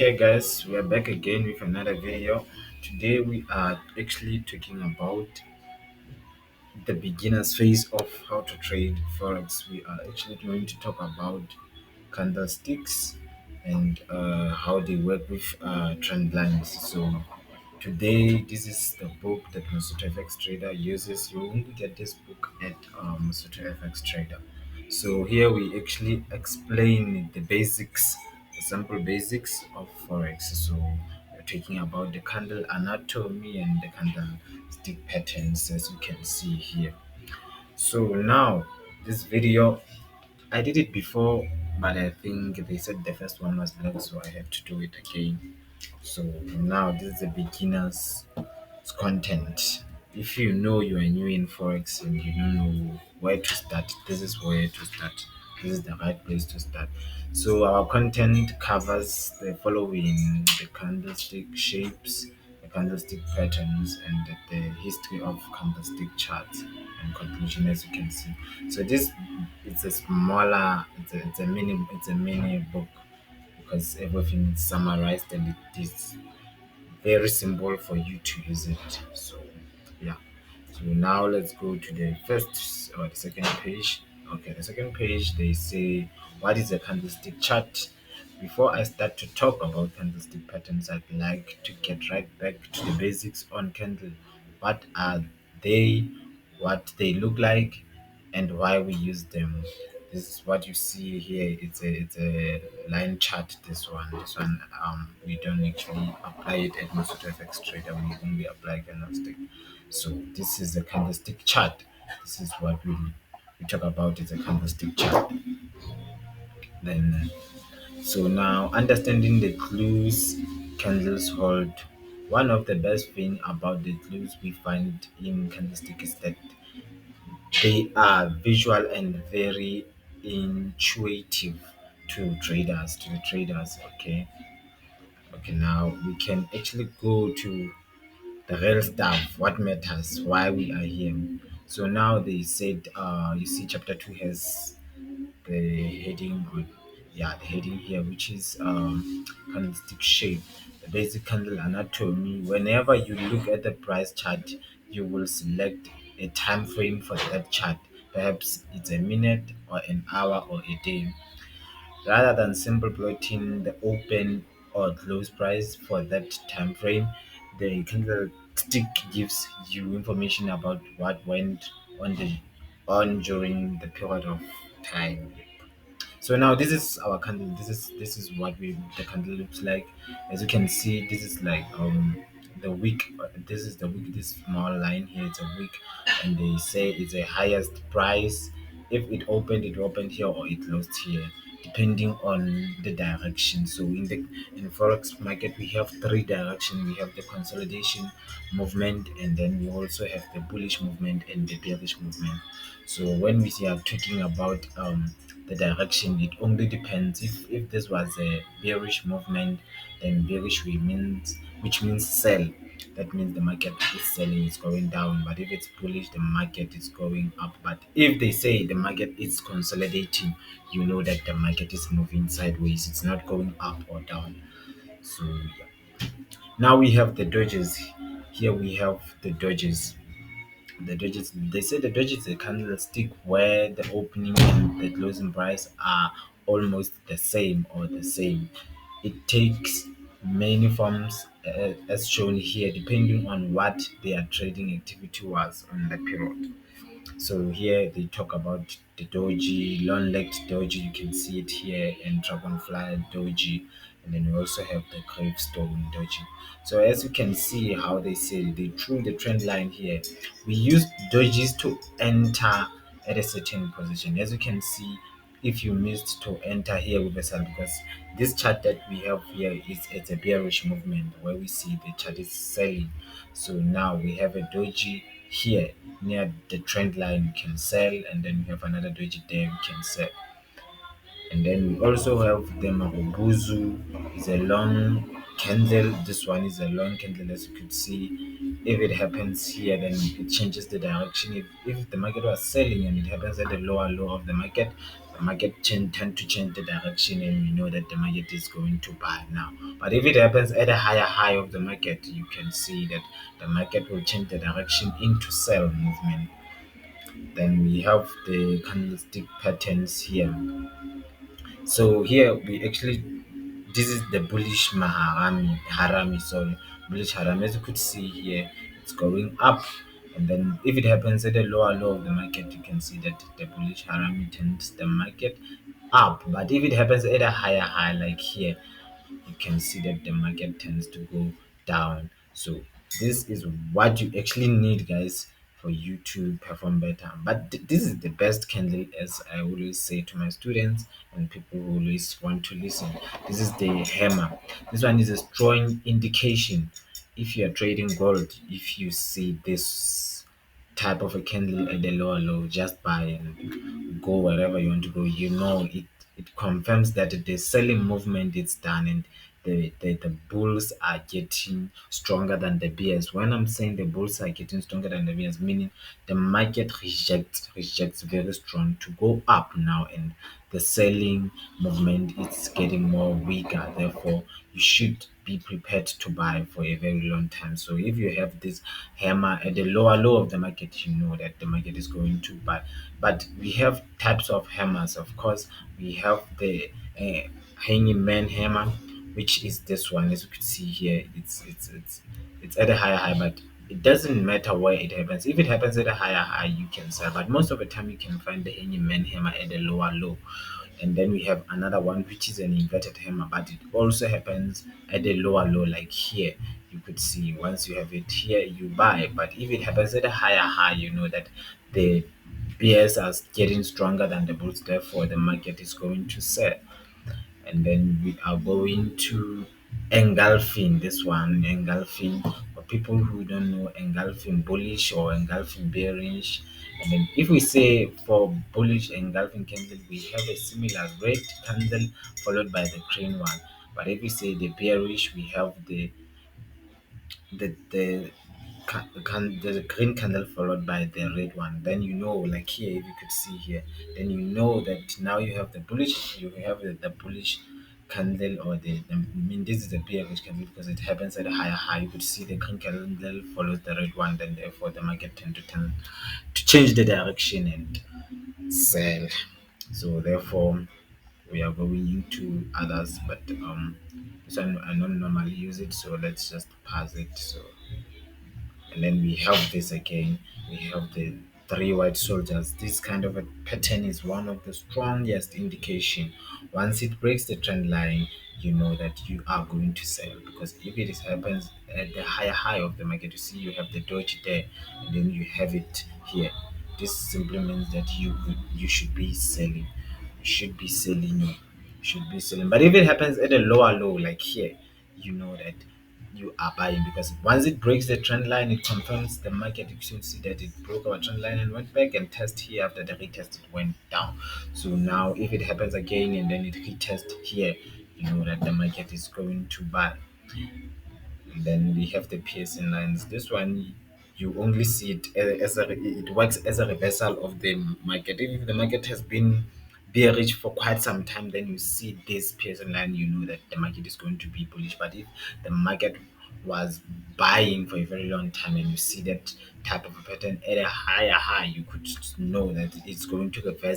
Okay guys, we are back again with another video. Today we are actually talking about the beginner's phase of how to trade Forex. We are actually going to talk about candlesticks and how they work with trend lines. So today this is the book that Mosothofxtrader uses. You only get this book at Mosothofxtrader. So here we actually explain the basics, the simple basics of Forex. So we're talking about the candle anatomy and the candlestick patterns, as you can see here. So now this video, I did it before, but I think they said the first one was blank, so I have to do it again. So now this is a beginner's content. If you know you are new in Forex and you don't know where to start, this is where to start. This is the right place to start. So our content covers the following: the candlestick shapes, the candlestick patterns, and the history of candlestick charts and conclusion, as you can see. So this it's a smaller, it's a mini book because everything is summarized and it is very simple for you to use it. So yeah, so now let's go to the first or the second page. Okay, the second page, they say what is a candlestick chart. Before I start to talk about candlestick patterns, I'd like to get right back to the basics on candle. What are they, what they look like, and why we use them. This is what you see here. It's a line chart. This one we don't actually apply it at Mosothofxtrader. We only apply candlestick. So this is a candlestick chart. This is what we talk about. Is a candlestick chart. Then so now understanding the clues candles hold. One of the best thing about the clues we find in candlestick is that they are visual and very intuitive to the traders. Okay, now we can actually go to the real stuff, what matters, why we are here. So now they said, you see, chapter 2 has the heading on, yeah, the heading here, which is candlestick shape, the basic candle anatomy. Whenever you look at the price chart, you will select a time frame for that chart. Perhaps it's a minute or an hour or a day. Rather than simple plotting the open or close price for that time frame, the candlestick gives you information about what went on during the period of time. So now this is our candle. This is what we the candle looks like. As you can see, this is like the wick. This is the wick. This small line here, it's a wick, and they say it's the highest price. If it opened here or it closed here, depending on the direction. So in forex market we have three direction. We have the consolidation movement, and then we also have the bullish movement and the bearish movement. So when we are talking about the direction, it only depends. If this was a bearish movement, then bearish which means sell. That means the market is selling, it's going down. But if it's bullish, the market is going up. But if they say the market is consolidating, you know that the market is moving sideways, it's not going up or down. So yeah. Now we have the dodges. Here we have the dodges. They say the dodge is a candlestick where the opening and the closing price are almost the same or the same. It takes many forms, as shown here, depending on what their trading activity was on the period. So here they talk about the doji, long-legged doji, you can see it here, and dragonfly doji, and then we also have the gravestone doji. So as you can see how they say they drew the trend line here. We use dojis to enter at a certain position. As you can see, if you missed to enter here with a sell, because this chart that we have here is it's a bearish movement where we see the chart is selling. So now we have a doji here near the trend line, you can sell, and then we have another doji there, we can sell. And then we also have the Marubuzu, is a long candle. This one is a long candle, as you could see. If it happens here, then it changes the direction. If the market was selling and it happens at the lower low of the market, the market tend to change the direction, and you know that the market is going to buy now. But if it happens at a higher high of the market, you can see that the market will change the direction into sell movement. Then we have the candlestick patterns here. So here we actually, this is the bullish harami, sorry, bullish harami. As you could see here, it's going up, and then if it happens at a lower low of the market, you can see that the bullish harami turns the market up. But if it happens at a higher high like here, you can see that the market tends to go down. So this is what you actually need, guys, for you to perform better. But this is the best candle, as I always say to my students and people who always want to listen. This is the hammer. This one is a strong indication. If you are trading gold, if you see this type of a candle at the lower low, just buy and go wherever you want to go. You know, it confirms that the selling movement is done, and the bulls are getting stronger than the bears. When I'm saying the bulls are getting stronger than the bears, meaning the market rejects very strong to go up now, and the selling movement is getting more weaker. Therefore, you should be prepared to buy for a very long time. So if you have this hammer at the lower low of the market, you know that the market is going to buy. But we have types of hammers. Of course, we have the hanging man hammer, which is this one. As you can see here, it's at a higher high, but it doesn't matter where it happens. If it happens at a higher high, you can sell, but most of the time you can find the hanging man hammer at a lower low. And then we have another one, which is an inverted hammer, but it also happens at a lower low like here. You could see once you have it here, you buy. But if it happens at a higher high, you know that the bears are getting stronger than the bulls, therefore the market is going to sell. And then we are going to engulfing. This one, engulfing, for people who don't know, engulfing bullish or engulfing bearish. And then if we say for bullish engulfing candle, we have a similar red candle followed by the green one. But if we say the bearish, we have the green candle followed by the red one. Then you know, like here, if you could see here, then you know that now you have the bullish, you have the bullish candle, or I mean, this is the bearish candle because it happens at a higher high. You could see the green candle follows the red one, then therefore the market tend to change the direction and sell. So therefore we are going into others, but this one I don't normally use it, so let's just pass it. So, and then we have this again, we have the three white soldiers. This kind of a pattern is one of the strongest indication. Once it breaks the trend line, you know that you are going to sell, because if it happens at the higher high of the market, you see you have the doji there, and then you have it here. This simply means that you should be selling. You should be selling. You should be selling. But if it happens at a lower low like here, you know that you are buying, because once it breaks the trend line, it confirms the market. You should see that it broke our trend line and went back and test here. After the retest, it went down. So now if it happens again and then it retest here, you know that the market is going to buy. And then we have the piercing lines. This one, you only see it as it works as a reversal of the market. If the market has been bearish for quite some time, then you see this piercing line, you know that the market is going to be bullish. But if the market was buying for a very long time and you see that type of a pattern at a higher high, you could know that it's going to reverse